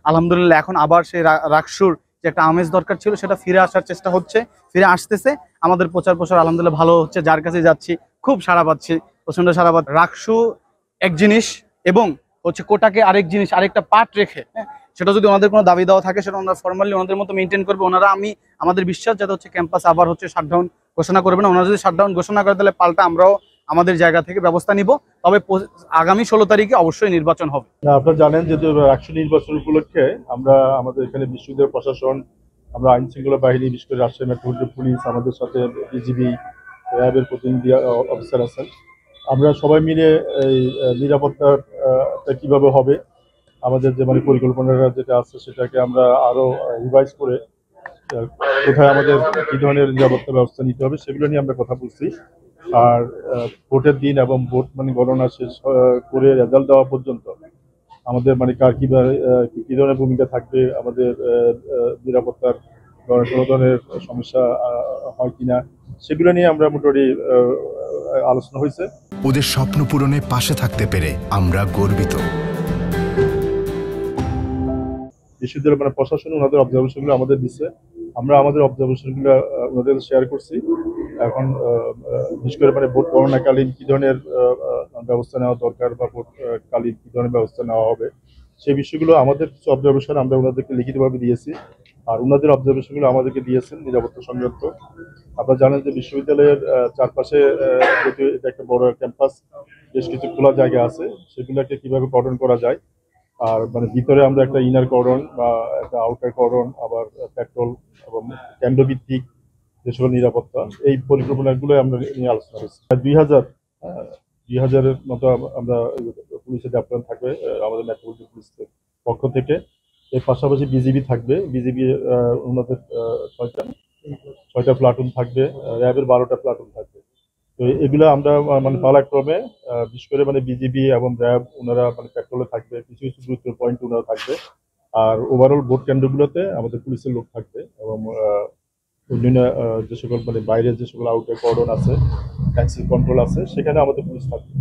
আলহামদুলিল্লাহ এখন আবার সেই রাকসুর যে একটা আমেজ দরকার ছিল সেটা ফিরে আসার চেষ্টা হচ্ছে, ফিরে আসতেছে। আমাদের প্রচার প্রসার আলহামদুলিল্লাহ ভালো হচ্ছে, যার কাছে যাচ্ছি খুব সাড়া পাচ্ছি, প্রচন্ড সাড়া পাচ্ছি। রাকসু এক জিনিস এবং হচ্ছে কোটাকে আরেক জিনিস, আরেকটা পার্ট রেখে, হ্যাঁ, সেটা যদি ওনাদের কোনো দাবি দেওয়া থাকে সেটা ওনারা ফর্মালি ওনাদের মতো মেনটেন করবে। ওনারা আমাদের বিশ্বাস যাতে হচ্ছে ক্যাম্পাস আবার হচ্ছে শাটডাউন ঘোষণা করবে না। ওনারা যদি শাটডাউন ঘোষণা করে তাহলে পাল্টা আমরাও আমাদের জায়গা থেকে ব্যবস্থা নিব। তবে আগামী 16 তারিখে অবশ্যই নির্বাচন হবে। আপনারা জানেন যে রাষ্ট্র নির্বাচন উপলক্ষে আমরা আমাদের এখানে বিশ্ববিদ্যালয় প্রশাসন, আমরা আইন শৃঙ্খলা বাহিনী, বিশেষ করে রাজশাহী মেট্রোপলিটন পুলিশ, আমাদের সাথে বিজিবি, র্যাবের প্রতিনিধি অফিসার আছেন, আমরা সবাই মিলে এই নিরাপত্তাটা কিভাবে হবে, আমাদের যে পরিকল্পনাটা যেটা আছে সেটাকে আমরা আরো রিভাইজ করে কোথায় আমাদের কি ধরনের নিরাপত্তা ব্যবস্থা নিতে হবে সেগুলো নিয়ে আমরা কথা বলছি। আর ভোটের দিন এবং ভোট গণনা শেষ করে রেজাল্ট দেওয়া পর্যন্ত আমাদের কার কি ধরনের ভূমিকা থাকবে, আমাদের নিরাপত্তার কোনো ধরনের সমস্যা হয় কিনা সেগুলো নিয়ে আমরা মোটামুটি আলোচনা হয়েছে। ওদের স্বপ্ন পূরণে পাশে থাকতে পেরে আমরা গর্বিত। বিশ্ববিদ্যালয় প্রশাসন ওনাদের অবজারভেশনগুলো আমাদের দিচ্ছে, আমরা আমাদের অবজারভেশনগুলো ওনাদের শেয়ার করছি। এখন বিশেষ করে ভোট গণনাকালীন কি ধরনের ব্যবস্থা নেওয়া দরকার বা ভোটকালীন কি ধরনের ব্যবস্থা নেওয়া হবে সেই বিষয়গুলো আমাদের কিছু অবজারভেশন আমরা ওনাদেরকে লিখিতভাবে দিয়েছি, আর ওনাদের অবজারভেশনগুলো আমাদেরকে দিয়েছেন নিরাপত্তা সংক্রান্ত। আপনারা জানেন যে বিশ্ববিদ্যালয়ের চারপাশে যেহেতু এটা একটা বড় ক্যাম্পাস, বেশ কিছু খোলা জায়গা আছে, সেগুলোকে কিভাবে কর্ডন করা যায়। আর ভিতরে আমরা একটা ইনার কর্ডন বা একটা আউটার কর্ডন, আবার পেট্রোল এবং কেন্দ্রভিত্তিক যে সকল নিরাপত্তা, এই পরিকল্পনাগুলো আমরা নিয়ে আলোচনা করছি। 2000-এর মতো আমরা পুলিশের ডেপ্লয়মেন্ট থাকবে আমাদের মেট্রোপলিটন পুলিশের পক্ষ থেকে। এর পাশাপাশি বিজিবি থাকবে, বিজিবি ওনাদের 6টা প্লাটুন থাকবে, র্যাবের 12টা প্লাটুন থাকবে। তো এগুলো আমরা পালাক্রমে বিশেষ করে বিজিবি এবং র্যাব ওনারা পেট্রোলে থাকবে, কিছু কিছু গুরুত্ব পয়েন্ট ওনারা থাকবে। আর ওভারঅল ভোট কেন্দ্রগুলোতে আমাদের পুলিশের লোক থাকবে এবং অন্যান্য যে সকল বাইরের যে সকল আউটার কর্ডন আছে, ট্যাক্সি কন্ট্রোল আছে, সেখানে আমাদের পুলিশ থাকবে।